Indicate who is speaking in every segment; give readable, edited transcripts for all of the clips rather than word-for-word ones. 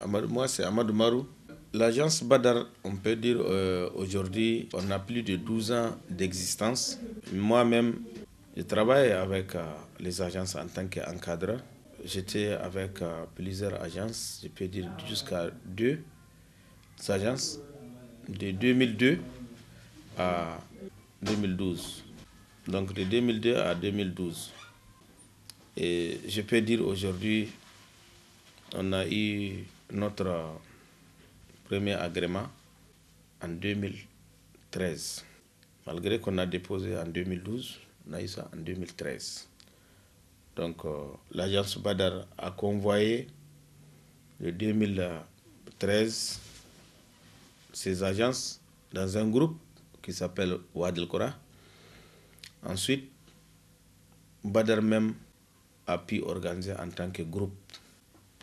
Speaker 1: Moi, c'est Amadou Marou. L'agence Badar, on peut dire aujourd'hui, on a plus de 12 ans d'existence. Moi-même, je travaille avec les agences en tant qu'encadreur. J'étais avec plusieurs agences, je peux dire jusqu'à 2 agences, de 2002 à 2012. Donc de 2002 à 2012. Et je peux dire aujourd'hui, on a eu notre premier agrément en 2013. Malgré qu'on a déposé en 2012, on a eu ça en 2013. Donc l'agence Badar a convoyé de 2013 ces agences dans un groupe qui s'appelle Ouad El Kora. Ensuite, Badar même a pu organiser en tant que groupe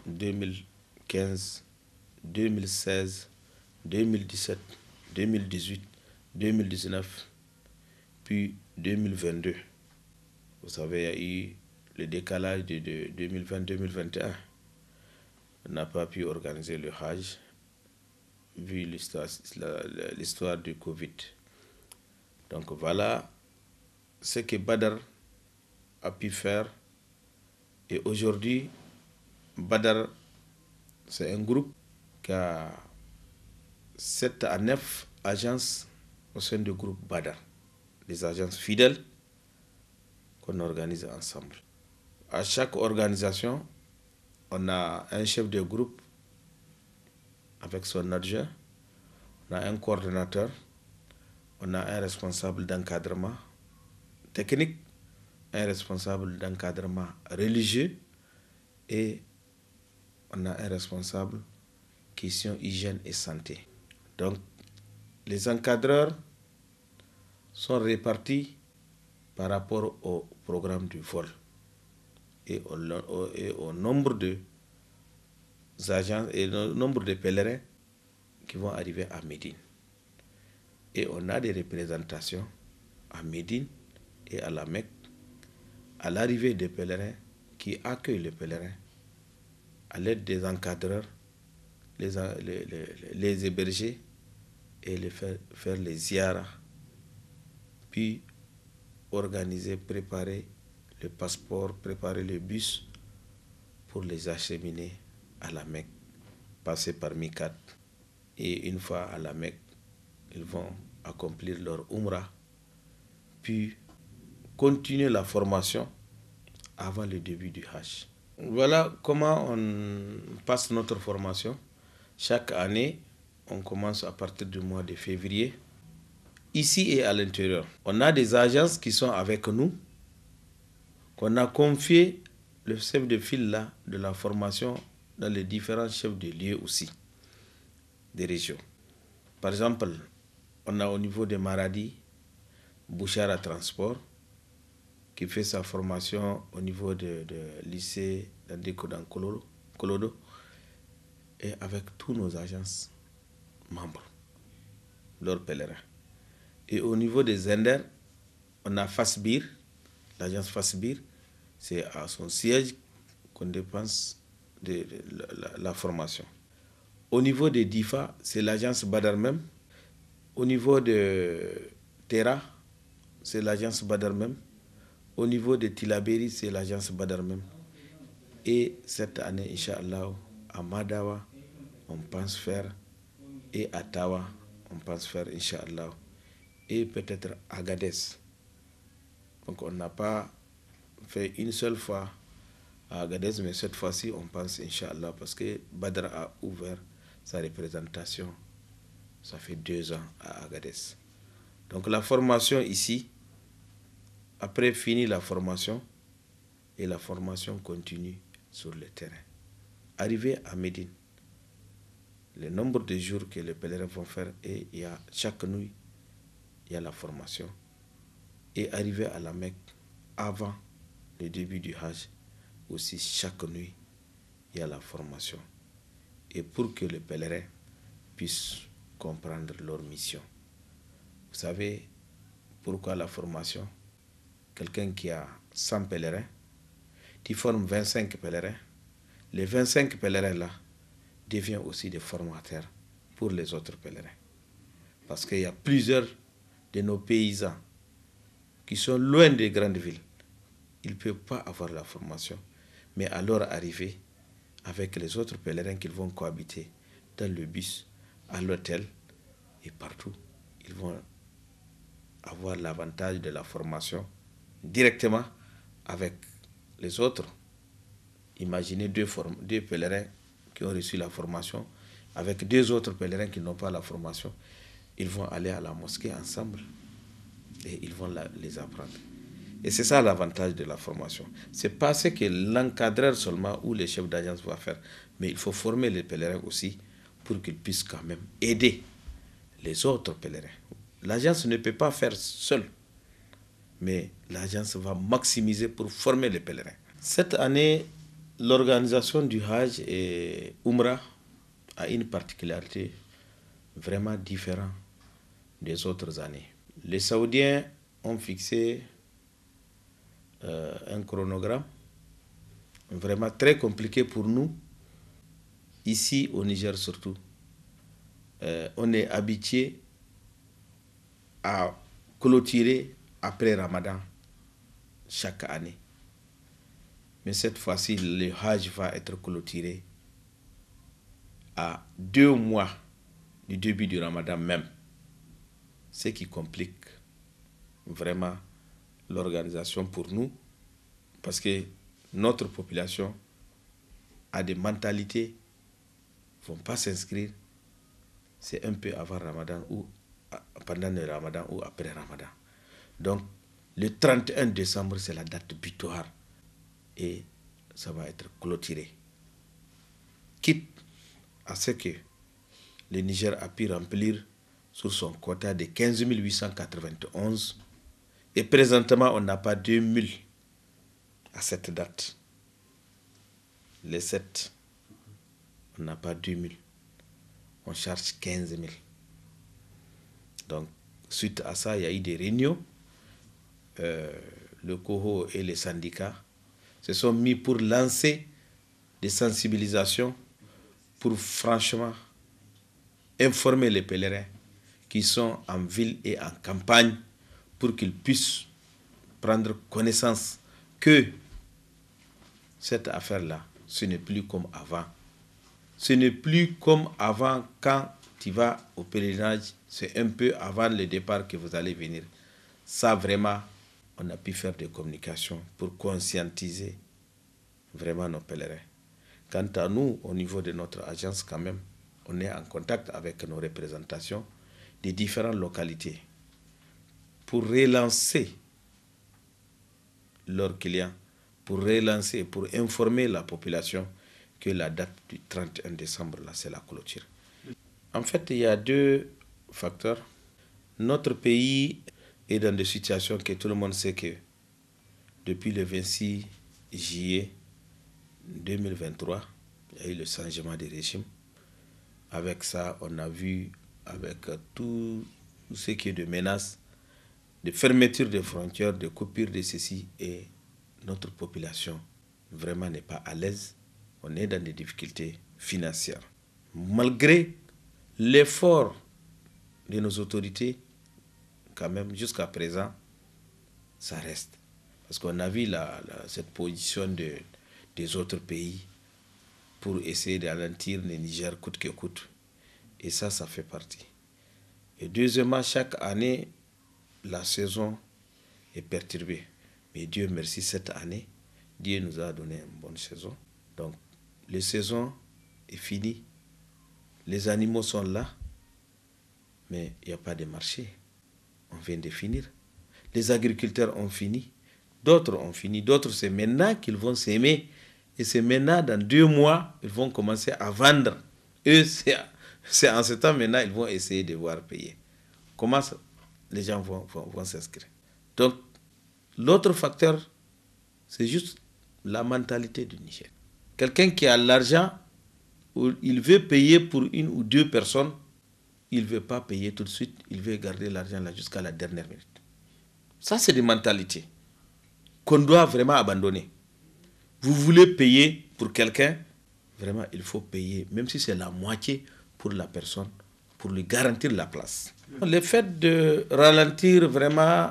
Speaker 1: 2015, 2016, 2017, 2018, 2019, puis 2022. Vous savez, il y a eu le décalage de 2020-2021. On n'a pas pu organiser le Hajj vu l'histoire du Covid. Donc voilà ce que Badar a pu faire. Et aujourd'hui, Badar, c'est un groupe qui a 7 à 9 agences au sein du groupe Badar. Des agences fidèles qu'on organise ensemble. À chaque organisation, on a un chef de groupe avec son adjoint, on a un coordonnateur, on a un responsable d'encadrement technique, un responsable d'encadrement religieux et on a un responsable question hygiène et santé. Donc, les encadreurs sont répartis par rapport au programme du vol et au nombre de agents et au nombre de pèlerins qui vont arriver à Médine. Et on a des représentations à Médine et à la Mecque à l'arrivée des pèlerins qui accueillent les pèlerins à l'aide des encadreurs, les héberger et faire les ziyaras, puis organiser, préparer le passeport, préparer le bus pour les acheminer à la Mecque, passer par Mikat. Et une fois à la Mecque, ils vont accomplir leur Umrah, puis continuer la formation avant le début du Hajj. Voilà comment on passe notre formation. Chaque année, on commence à partir du mois de février. Ici et à l'intérieur, on a des agences qui sont avec nous, qu'on a confié le chef de file là, de la formation dans les différents chefs de lieux aussi, des régions. Par exemple, on a au niveau de Maradi, Bouchara Transport, qui fait sa formation au niveau de lycée d'Andeko dans Kolodo, et avec tous nos agences membres, leurs pèlerins. Et au niveau des Zender, on a Fasbir, l'agence Fasbir, c'est à son siège qu'on dépense la formation. Au niveau de DIFA, c'est l'agence Badar même. Au niveau de Terra, c'est l'agence Badar même. Au niveau de Tilaberi, c'est l'agence Badar même. Et cette année, Inch'Allah, à Madawa, on pense faire, et à Tawa, on pense faire, Inch'Allah, et peut-être à Agadez. Donc on n'a pas fait une seule fois à Agadez, mais cette fois-ci, on pense, Inch'Allah, parce que Badr a ouvert sa représentation, ça fait 2 ans à Agadez. Donc la formation ici, après fini la formation, et la formation continue sur le terrain. Arrivé à Médine, le nombre de jours que les pèlerins vont faire, et il y a chaque nuit, il y a la formation. Et arrivé à la Mecque, avant le début du Hajj, aussi chaque nuit, il y a la formation. Et pour que les pèlerins puissent comprendre leur mission. Vous savez pourquoi la formation? Quelqu'un qui a 100 pèlerins, tu formes 25 pèlerins. Les 25 pèlerins là, devient aussi des formateurs pour les autres pèlerins. Parce qu'il y a plusieurs de nos paysans qui sont loin des grandes villes. Ils ne peuvent pas avoir la formation. Mais à leur arrivée, avec les autres pèlerins qu'ils vont cohabiter dans le bus, à l'hôtel et partout, ils vont avoir l'avantage de la formation directement avec les autres. Imaginez deux pèlerins qui ont reçu la formation avec deux autres pèlerins qui n'ont pas la formation. Ils vont aller à la mosquée ensemble et ils vont les apprendre. Et c'est ça l'avantage de la formation. Ce n'est pas ce que l'encadreur seulement ou les chefs d'agence va faire, mais il faut former les pèlerins aussi pour qu'ils puissent quand même aider les autres pèlerins. L'agence ne peut pas faire seule, mais l'agence va maximiser pour former les pèlerins. Cette année, l'organisation du Hajj et Umrah a une particularité vraiment différente des autres années. Les Saoudiens ont fixé un chronogramme vraiment très compliqué pour nous, ici au Niger surtout. On est habitué à clôturer après Ramadan chaque année. Mais cette fois-ci, le Hajj va être clôturé à 2 mois du début du Ramadan même. Ce qui complique vraiment l'organisation pour nous, parce que notre population a des mentalités, ne vont pas s'inscrire, c'est un peu avant Ramadan ou pendant le Ramadan ou après Ramadan. Donc, le 31 décembre, c'est la date butoir et ça va être clôturé. Quitte à ce que le Niger a pu remplir sur son quota de 15 891 et présentement, on n'a pas 2000 à cette date. Les 7, on n'a pas 2000. On charge 15 000. Donc, suite à ça, il y a eu des réunions. Le COHO et les syndicats se sont mis pour lancer des sensibilisations pour franchement informer les pèlerins qui sont en ville et en campagne pour qu'ils puissent prendre connaissance que cette affaire-là, ce n'est plus comme avant. Ce n'est plus comme avant quand tu vas au pèlerinage, c'est un peu avant le départ que vous allez venir. Ça, vraiment, on a pu faire des communications pour conscientiser vraiment nos pèlerins. Quant à nous, au niveau de notre agence, quand même, on est en contact avec nos représentations des différentes localités pour relancer leurs clients, pour relancer, pour informer la population que la date du 31 décembre, là, c'est la clôture. En fait, il y a 2 facteurs. Notre pays est dans des situations que tout le monde sait que depuis le 26 juillet 2023, il y a eu le changement de régime. Avec ça, on a vu, avec tout ce qui est de menaces, de fermeture des frontières, de coupure de ceci, et notre population vraiment n'est pas à l'aise. On est dans des difficultés financières. Malgré l'effort de nos autorités, quand même, jusqu'à présent, ça reste. Parce qu'on a vu cette position des autres pays pour essayer de ralentir le Niger coûte que coûte. Et ça fait partie. Et deuxièmement, chaque année, la saison est perturbée. Mais Dieu merci, cette année, Dieu nous a donné une bonne saison. Donc, la saison est finie. Les animaux sont là, mais il n'y a pas de marché. On vient de finir. Les agriculteurs ont fini. D'autres ont fini. D'autres, c'est maintenant qu'ils vont s'aimer. Et c'est maintenant, dans 2 mois, ils vont commencer à vendre. Eux, c'est en ce temps, maintenant, ils vont essayer de voir payer. Comment ça, les gens vont s'inscrire? Donc, l'autre facteur, c'est juste la mentalité du Niger. Quelqu'un qui a l'argent, il veut payer pour 1 ou 2 personnes, il ne veut pas payer tout de suite, il veut garder l'argent là jusqu'à la dernière minute. Ça, c'est des mentalités qu'on doit vraiment abandonner. Vous voulez payer pour quelqu'un, vraiment, il faut payer, même si c'est la moitié pour la personne, pour lui garantir la place. Le fait de ralentir vraiment,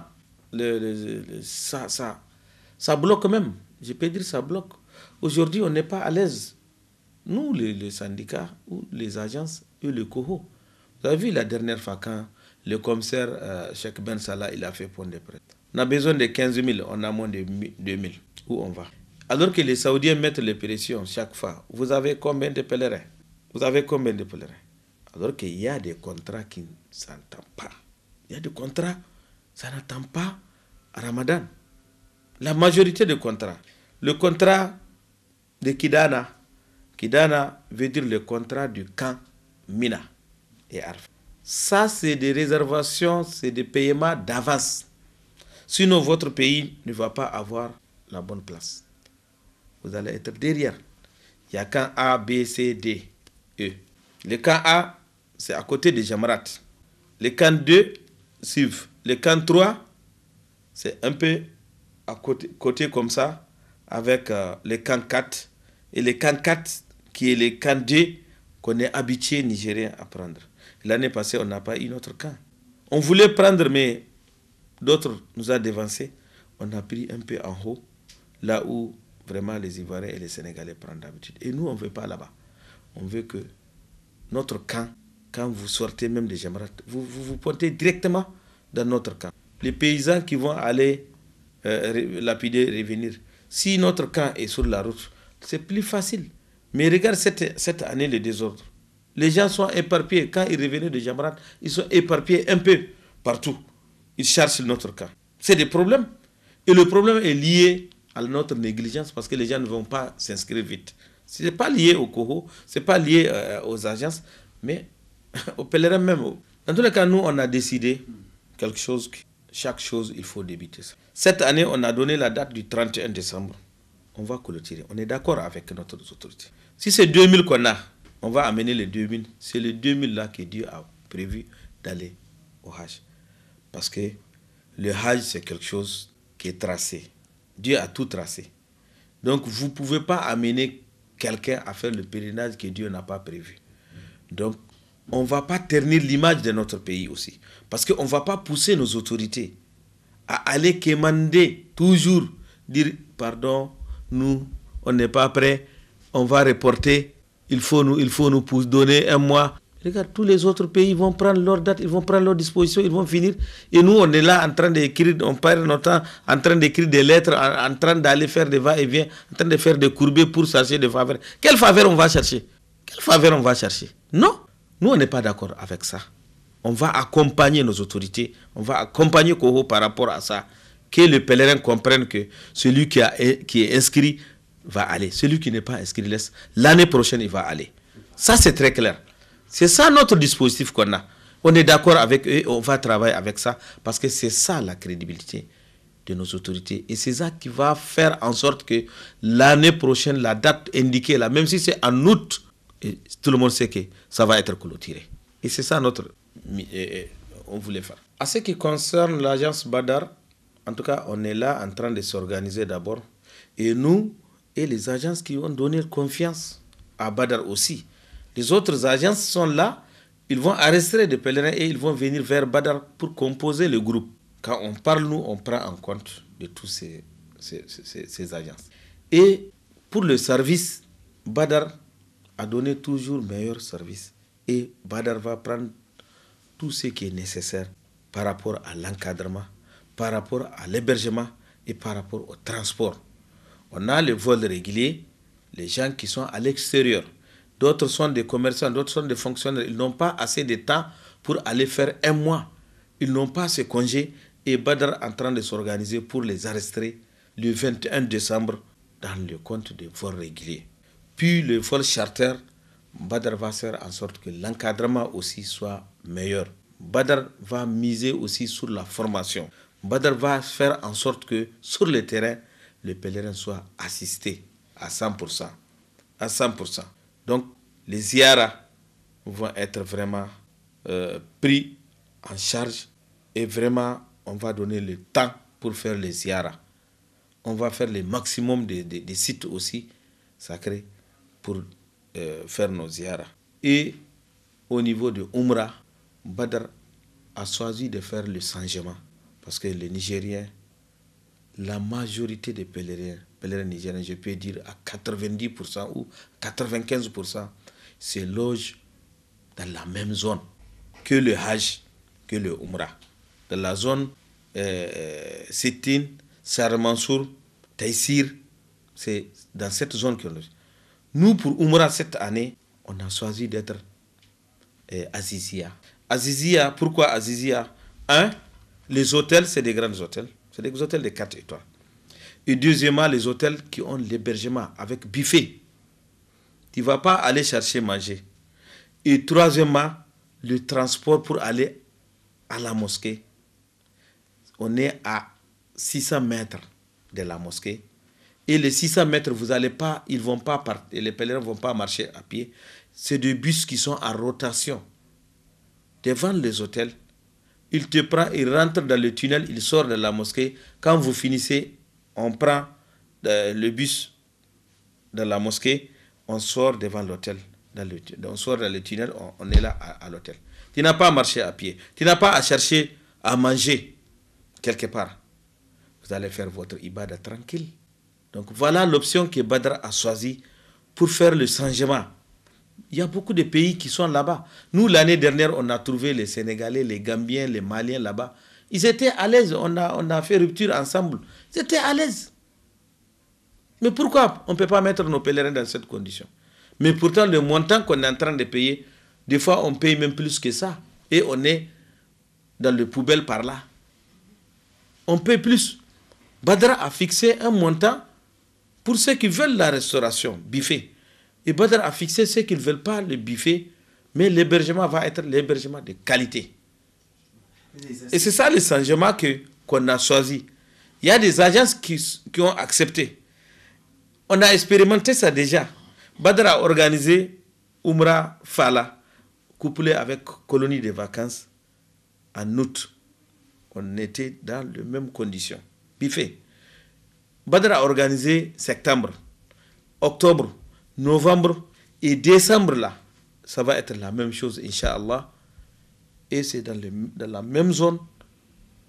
Speaker 1: ça bloque même. Je peux dire ça bloque. Aujourd'hui, on n'est pas à l'aise. Nous, les syndicats ou les agences et le COHO. Vous avez vu la dernière fois quand le commissaire Cheikh Ben Salah, il a fait point de presse. On a besoin de 15 000, on a moins de 2 000. Où on va? Alors que les Saoudiens mettent les pressions chaque fois. Vous avez combien de pèlerins? Vous avez combien de pèlerins? Alors qu'il y a des contrats qui ne s'entendent pas. Il y a des contrats, ça n'attend pas à Ramadan. La majorité des contrats. Le contrat de Kidana. Kidana veut dire le contrat du camp Mina et Arfa. Ça, c'est des réservations, c'est des paiements d'avance. Sinon, votre pays ne va pas avoir la bonne place. Vous allez être derrière. Il y a camp A, B, C, D, E. Le camp A, c'est à côté de Jamrat. Le camp 2 suivent. Le camp 3, c'est un peu à côté comme ça, avec le camp 4. Et le camp 4, qui est le camp 2, qu'on est habitué Nigérien à prendre. L'année passée, on n'a pas eu notre camp. On voulait prendre, mais d'autres nous ont dévancés. On a pris un peu en haut, là où vraiment les Ivoiriens et les Sénégalais prennent d'habitude. Et nous, on ne veut pas là-bas. On veut que notre camp, quand vous sortez même des Jamrat, vous pointez directement dans notre camp. Les paysans qui vont aller lapider, revenir, si notre camp est sur la route, c'est plus facile. Mais regarde cette année, le désordre. Les gens sont éparpillés. Quand ils revenaient de Jamrat, ils sont éparpillés un peu partout. Ils cherchent notre camp. C'est des problèmes. Et le problème est lié à notre négligence parce que les gens ne vont pas s'inscrire vite. Ce n'est pas lié au COHO, ce n'est pas lié aux agences, mais aux pèlerins même. Dans tous les cas, nous, on a décidé quelque chose, chaque chose, il faut débiter ça. Cette année, on a donné la date du 31 décembre. On va clôturer. On est d'accord avec notre autorité. Si c'est 2000 qu'on a, on va amener les 2000. C'est les 2000 là que Dieu a prévu d'aller au Hajj. Parce que le Hajj, c'est quelque chose qui est tracé. Dieu a tout tracé. Donc, vous ne pouvez pas amener quelqu'un à faire le pèlerinage que Dieu n'a pas prévu. Donc, on ne va pas ternir l'image de notre pays aussi. Parce qu'on ne va pas pousser nos autorités à aller quémander, toujours dire, pardon, nous, on n'est pas prêts, on va reporter, il faut nous donner un mois. Regarde, tous les autres pays vont prendre leur date, ils vont prendre leurs dispositions, ils vont finir. Et nous, on est là en train d'écrire, on perd notre temps en train d'écrire des lettres, en train d'aller faire des va-et-vient, en train de faire des courbées pour chercher des faveurs. Quelle faveur on va chercher? Quelle faveur on va chercher? Non, nous, on n'est pas d'accord avec ça. On va accompagner nos autorités, on va accompagner Koho par rapport à ça. Que le pèlerin comprenne que celui qui est inscrit va aller. Celui qui n'est pas inscrit, laisse. L'année prochaine, il va aller. Ça, c'est très clair. C'est ça notre dispositif qu'on a. On est d'accord avec eux, on va travailler avec ça, parce que c'est ça la crédibilité de nos autorités. Et c'est ça qui va faire en sorte que l'année prochaine, la date indiquée là, même si c'est en août, et tout le monde sait que ça va être clôturé. Et c'est ça on voulait faire. À ce qui concerne l'agence Badar, en tout cas, on est là en train de s'organiser d'abord. Et nous, et les agences qui ont donné confiance à Badar aussi. Les autres agences sont là, ils vont arrêter des pèlerins et ils vont venir vers Badar pour composer le groupe. Quand on parle, nous, on prend en compte de tous ces agences. Et pour le service, Badar a donné toujours meilleur service. Et Badar va prendre tout ce qui est nécessaire par rapport à l'encadrement, par rapport à l'hébergement et par rapport au transport. On a les vols réguliers, les gens qui sont à l'extérieur. D'autres sont des commerçants, d'autres sont des fonctionnaires. Ils n'ont pas assez de temps pour aller faire un mois. Ils n'ont pas ce congé. Et Badar est en train de s'organiser pour les arrêter le 21 décembre dans le compte des vols réguliers. Puis le vol charter, Badar va faire en sorte que l'encadrement aussi soit meilleur. Badar va miser aussi sur la formation. Badar va faire en sorte que sur le terrain, les pèlerins soient assistés à 100%. À 100%. Donc, les ziyaras vont être vraiment pris en charge et vraiment, on va donner le temps pour faire les ziyaras. On va faire le maximum des sites aussi sacrés pour faire nos ziyaras. Et au niveau de Umrah, Badr a choisi de faire le changement. Parce que les Nigériens, la majorité des pèlerins nigériens, je peux dire à 90% ou 95%, se logent dans la même zone que le Hajj, que le Umrah. Dans la zone Sittin, Sarmansour, Taïsir, c'est dans cette zone que nous, pour Umrah cette année, on a choisi d'être Azizia. Azizia, pourquoi Azizia? Les hôtels, c'est des grands hôtels. C'est des hôtels de 4 étoiles. Et deuxièmement, les hôtels qui ont l'hébergement avec buffet. Tu ne vas pas aller chercher manger. Et troisièmement, le transport pour aller à la mosquée. On est à 600 mètres de la mosquée. Et les 600 mètres, vous allez pas, les pèlerins ne vont pas marcher à pied. C'est des bus qui sont en rotation devant les hôtels. Il te prend, il rentre dans le tunnel, il sort de la mosquée. Quand vous finissez, on prend le bus dans la mosquée, on sort devant l'hôtel. On sort dans le tunnel, on est là à l'hôtel. Tu n'as pas à marcher à pied. Tu n'as pas à chercher à manger quelque part. Vous allez faire votre ibadah tranquille. Donc voilà l'option que Badr a choisie pour faire le changement. Il y a beaucoup de pays qui sont là-bas. Nous, l'année dernière, on a trouvé les Sénégalais, les Gambiens, les Maliens là-bas. Ils étaient à l'aise. On a fait rupture ensemble. Ils étaient à l'aise. Mais pourquoi on ne peut pas mettre nos pèlerins dans cette condition? Mais pourtant, le montant qu'on est en train de payer, des fois, on paye même plus que ça. Et on est dans le poubelle par là. On paye plus. Badr a fixé un montant pour ceux qui veulent la restauration, buffet. Et Badr a fixé ceux qui ne veulent pas le buffet, mais l'hébergement va être l'hébergement de qualité. Et c'est ça le changement qu'on a choisi. Il y a des agences qui ont accepté. On a expérimenté ça déjà. Badr a organisé Umrah Fala, couplé avec colonie de vacances en août. On était dans les mêmes conditions. Buffet. Badr a organisé septembre, octobre, novembre et décembre là. Ça va être la même chose, Inch'Allah. Et c'est dans la même zone,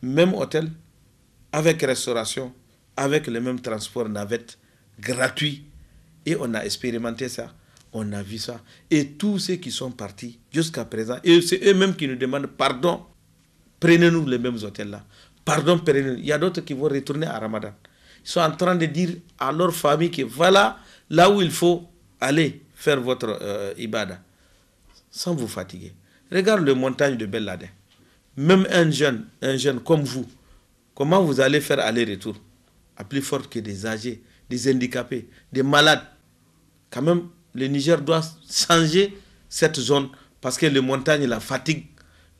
Speaker 1: même hôtel, avec restauration, avec le même transport navette, gratuit. Et on a expérimenté ça, on a vu ça. Et tous ceux qui sont partis jusqu'à présent, et c'est eux-mêmes qui nous demandent pardon, prenez-nous les mêmes hôtels là. Pardon, prenez-nous. Il y a d'autres qui vont retourner à Ramadan. Ils sont en train de dire à leur famille que voilà là où il faut aller faire votre ibadah. Sans vous fatiguer. Regarde le montagne de Bel Ladin. Même un jeune comme vous, comment vous allez faire aller-retour? À plus fort que des âgés, des handicapés, des malades. Quand même, le Niger doit changer cette zone parce que les montagnes la fatiguent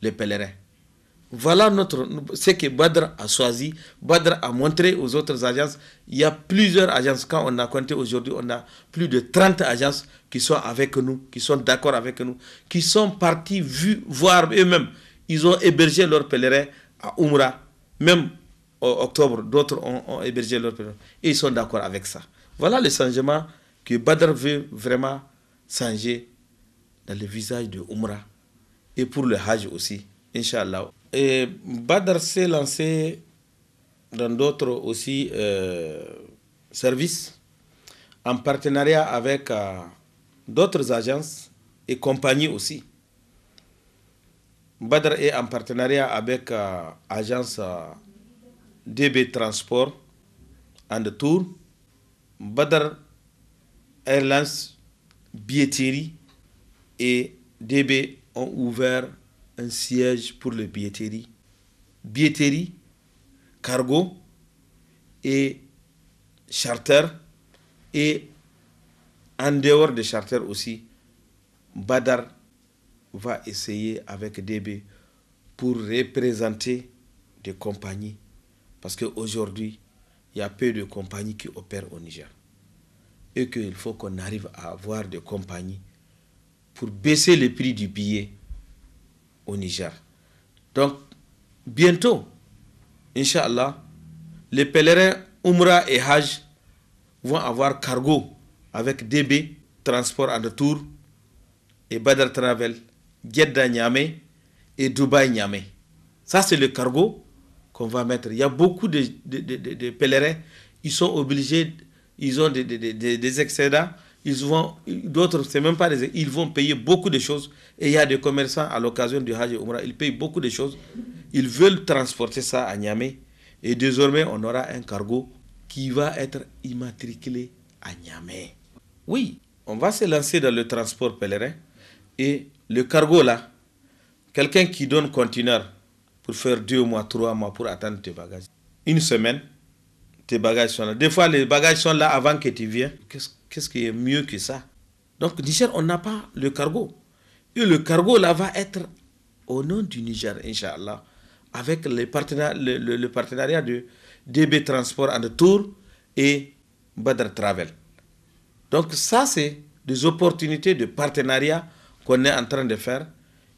Speaker 1: les pèlerins. Voilà ce que Badr a choisi. Badr a montré aux autres agences. Il y a plusieurs agences. Quand on a compté aujourd'hui, on a plus de 30 agences qui sont avec nous, qui sont d'accord avec nous, qui sont partis voir eux-mêmes. Ils ont hébergé leurs pèlerins à Umrah. Même en octobre, d'autres ont hébergé leurs pèlerins. Et ils sont d'accord avec ça. Voilà le changement que Badr veut vraiment changer dans le visage de Umrah. Et pour le Hajj aussi, Inch'Allah. Et Badr s'est lancé dans d'autres aussi services en partenariat avec d'autres agences et compagnies aussi. Badr est en partenariat avec l'agence DB Transport and Tour, Badr Airlines Billetterie et DB ont ouvert un siège pour le billetterie, cargo et charter. Et en dehors de charter aussi, Badr va essayer avec DB pour représenter des compagnies. Parce qu'aujourd'hui, il y a peu de compagnies qui opèrent au Niger. Et qu'il faut qu'on arrive à avoir des compagnies pour baisser le prix du billet au Niger. Donc, bientôt, Inch'Allah, les pèlerins Umrah et Hajj vont avoir cargo avec DB transport en retour et Badr Travel, Jeddah Niamey et Dubaï Niamey. Ça, c'est le cargo qu'on va mettre. Il y a beaucoup de pèlerins, ils sont obligés, ils ont des excédents, d'autres, c'est même pas ils vont payer beaucoup de choses. Et il y a des commerçants à l'occasion du Hajj et Umrah, ils payent beaucoup de choses. Ils veulent transporter ça à Niamey. Et désormais, on aura un cargo qui va être immatriculé à Niamey. Oui, on va se lancer dans le transport pèlerin. Et le cargo là, quelqu'un qui donne conteneur pour faire 2 mois, 3 mois pour attendre tes bagages. Une semaine, tes bagages sont là. Des fois, les bagages sont là avant que tu viennes. Qu'est-ce qui est mieux que ça? Donc, Niger, on n'a pas le cargo. Et le cargo là va être au nom du Niger, Inch'Allah, avec le partenariat de DB Transport en retour et Badr Travel. Donc ça, c'est des opportunités de partenariat qu'on est en train de faire.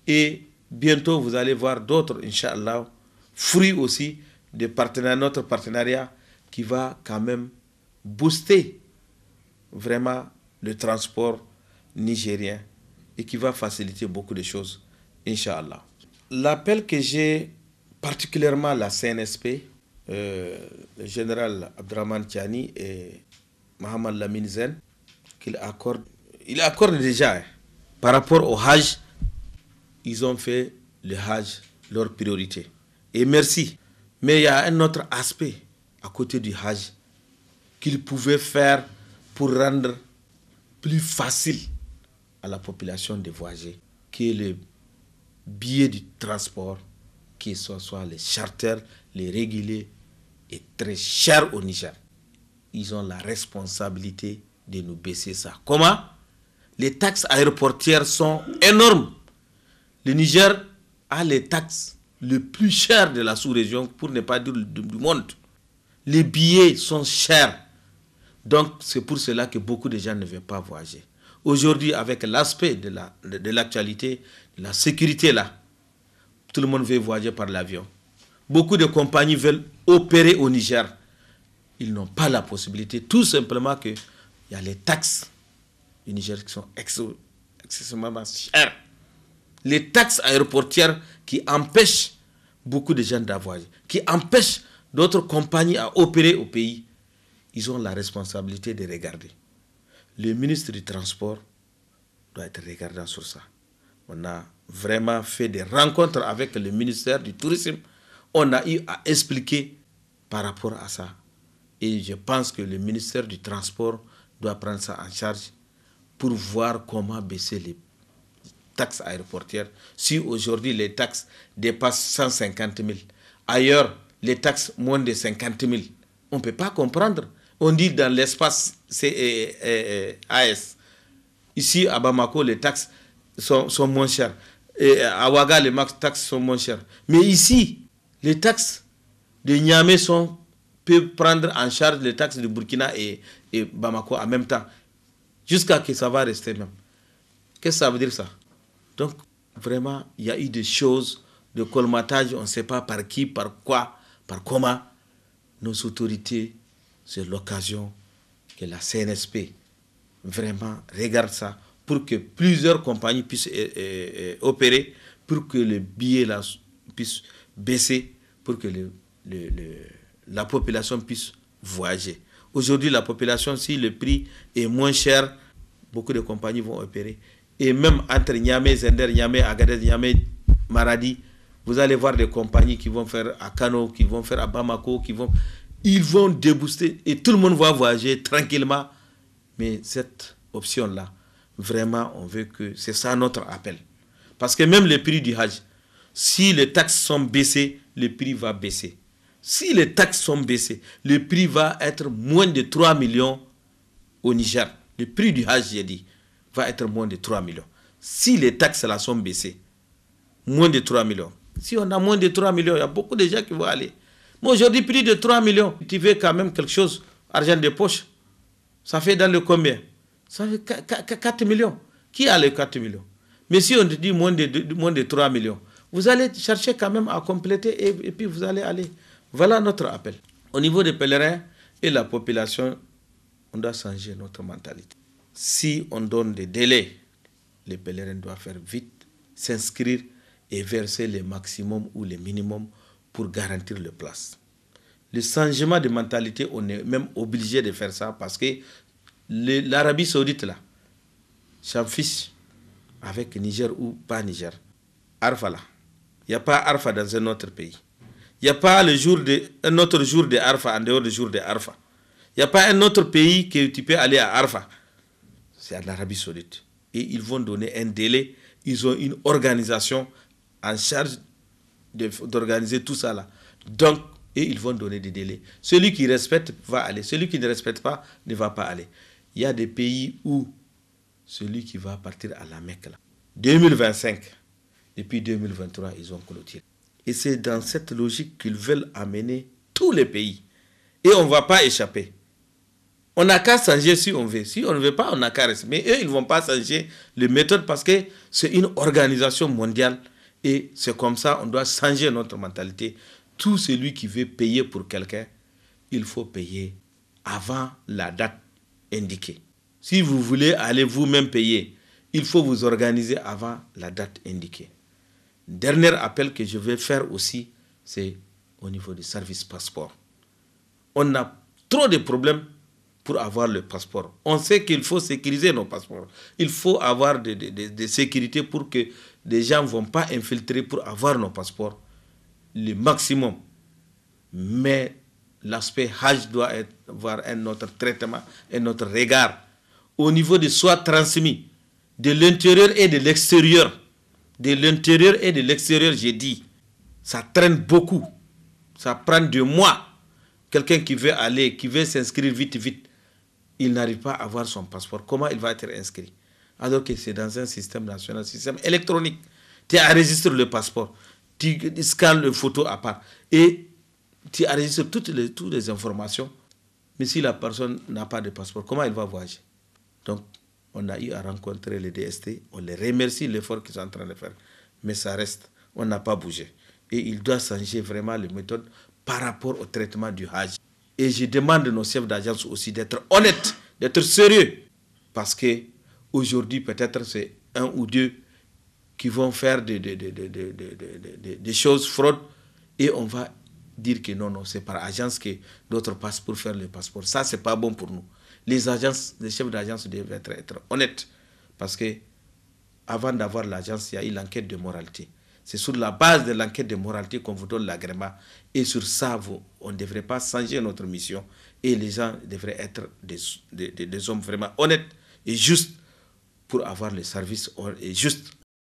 Speaker 1: Et bientôt, vous allez voir d'autres, Inch'Allah, fruits aussi de notre partenariat qui va quand même booster vraiment le transport nigérien et qui va faciliter beaucoup de choses, Inch'Allah. L'appel que j'ai particulièrement à la CNSP, le général Abdraman Tiani et Mohamed Lamine Zen, il accorde déjà. Par rapport au Hajj, ils ont fait le Hajj leur priorité. Et merci. Mais il y a un autre aspect à côté du Hajj qu'ils pouvaient faire pour rendre plus facile à la population de voyager, qui est le billet du transport, que ce soit les charters, les réguliers, est très cher au Niger. Ils ont la responsabilité de nous baisser ça. Comment? Les taxes aéroportières sont énormes. Le Niger a les taxes les plus chères de la sous-région, pour ne pas dire du monde. Les billets sont chers. Donc, c'est pour cela que beaucoup de gens ne veulent pas voyager. Aujourd'hui, avec l'aspect de l'actualité, de la sécurité là, tout le monde veut voyager par l'avion. Beaucoup de compagnies veulent opérer au Niger. Ils n'ont pas la possibilité, tout simplement qu'il y a les taxes du Niger qui sont excessivement chères. Les taxes aéroportières qui empêchent beaucoup de gens d'avoir, qui empêchent d'autres compagnies à opérer au pays. Ils ont la responsabilité de regarder. Le ministre du Transport doit être regardant sur ça. On a vraiment fait des rencontres avec le ministère du Tourisme. On a eu à expliquer par rapport à ça. Et je pense que le ministère du Transport doit prendre ça en charge pour voir comment baisser les taxes aéroportières. Si aujourd'hui les taxes dépassent 150 000, ailleurs les taxes moins de 50 000, on ne peut pas comprendre. On dit dans l'espace AS. Ici à Bamako, les taxes sont moins chères. Et à Ouaga, les taxes sont moins chères. Mais ici, les taxes de Niamey peuvent prendre en charge les taxes de Burkina et Bamako en même temps. Jusqu'à ce que ça va rester même. Qu'est-ce que ça veut dire ça? Donc, vraiment, il y a eu des choses de colmatage, on ne sait pas par qui, par quoi, par comment. Nos autorités, c'est l'occasion que la CNSP vraiment regarde ça pour que plusieurs compagnies puissent opérer, pour que le billet là puisse baisser, pour que la population puisse voyager. Aujourd'hui, la population, si le prix est moins cher, beaucoup de compagnies vont opérer. Et même entre Niamey, Zender, Niamey, Agadez, Niamey, Maradi, vous allez voir des compagnies qui vont faire à Kano, qui vont faire à Bamako, ils vont débooster et tout le monde va voyager tranquillement. Mais cette option-là, vraiment, on veut que c'est ça notre appel. Parce que même le prix du Hajj, si les taxes sont baissées, le prix va baisser. Si les taxes sont baissées, le prix va être moins de 3 millions au Niger. Le prix du Hajj, j'ai dit, va être moins de 3 millions. Si les taxes là sont baissées, moins de 3 millions. Si on a moins de 3 millions, il y a beaucoup de gens qui vont aller. Mais aujourd'hui, prix de 3 millions, tu veux quand même quelque chose, argent de poche. Ça fait dans le combien? Ça fait 4 millions. Qui a les 4 millions? Mais si on te dit moins de 3 millions, vous allez chercher quand même à compléter et puis vous allez aller. Voilà notre appel. Au niveau des pèlerins et la population, on doit changer notre mentalité. si on donne des délais, les pèlerins doivent faire vite, s'inscrire et verser le maximum ou le minimum pour garantir le place. Le changement de mentalité, on est même obligé de faire ça parce que l'Arabie Saoudite, là, s'en fiche avec Niger ou pas Niger. Arfa, là. Il n'y a pas Arfa dans un autre pays. Il n'y a pas un autre jour de Arfa en dehors du jour de Arfa. Il n'y a pas un autre pays que tu peux aller à Arfa. C'est à l'Arabie Saoudite. Et ils vont donner un délai. Ils ont une organisation en charge d'organiser tout ça là. Donc, et ils vont donner des délais. Celui qui respecte va aller. Celui qui ne respecte pas ne va pas aller. Il y a des pays où celui qui va partir à la Mecque, là, 2025, depuis 2023, ils ont clôturé. Et c'est dans cette logique qu'ils veulent amener tous les pays. Et on ne va pas échapper. On n'a qu'à changer si on veut. Si on ne veut pas, on n'a qu'à rester. Mais eux, ils ne vont pas changer les méthodes parce que c'est une organisation mondiale. Et c'est comme ça, on doit changer notre mentalité. Tout celui qui veut payer pour quelqu'un, il faut payer avant la date indiquée. Si vous voulez aller vous-même payer, il faut vous organiser avant la date indiquée. Dernier appel que je vais faire aussi, c'est au niveau du service passeport. On a trop de problèmes pour avoir le passeport. On sait qu'il faut sécuriser nos passeports. Il faut avoir des sécurités pour que les gens ne vont pas infiltrer pour avoir nos passeports. Le maximum. Mais l'aspect Hajj doit avoir un autre traitement, un autre regard. Au niveau de soi transmis, de l'intérieur et de l'extérieur. De l'intérieur et de l'extérieur, j'ai dit. Ça traîne beaucoup. Ça prend 2 mois. Quelqu'un qui veut aller, qui veut s'inscrire vite, il n'arrive pas à avoir son passeport. Comment il va être inscrit? Alors que c'est dans un système national, un système électronique. Tu enregistres le passeport, tu scannes le photo à part et tu enregistres toutes les informations. Mais si la personne n'a pas de passeport, comment il va voyager? Donc, on a eu à rencontrer les DST. On les remercie de l'effort qu'ils sont en train de faire. Mais ça reste, on n'a pas bougé. Et il doit changer vraiment les méthodes par rapport au traitement du Hajj. Et je demande à nos chefs d'agence aussi d'être honnêtes, d'être sérieux. Parce qu'aujourd'hui, peut-être c'est 1 ou 2 qui vont faire des choses fraudes. Et on va dire que non, c'est par agence que d'autres passent pour faire le passeport. Ça, c'est pas bon pour nous. Les chefs d'agence doivent être honnêtes. Parce que avant d'avoir l'agence, il y a eu l'enquête de moralité. C'est sur la base de l'enquête de moralité qu'on vous donne l'agrément. Et sur ça, on ne devrait pas changer notre mission. Et les gens devraient être des hommes vraiment honnêtes et justes pour avoir le service et juste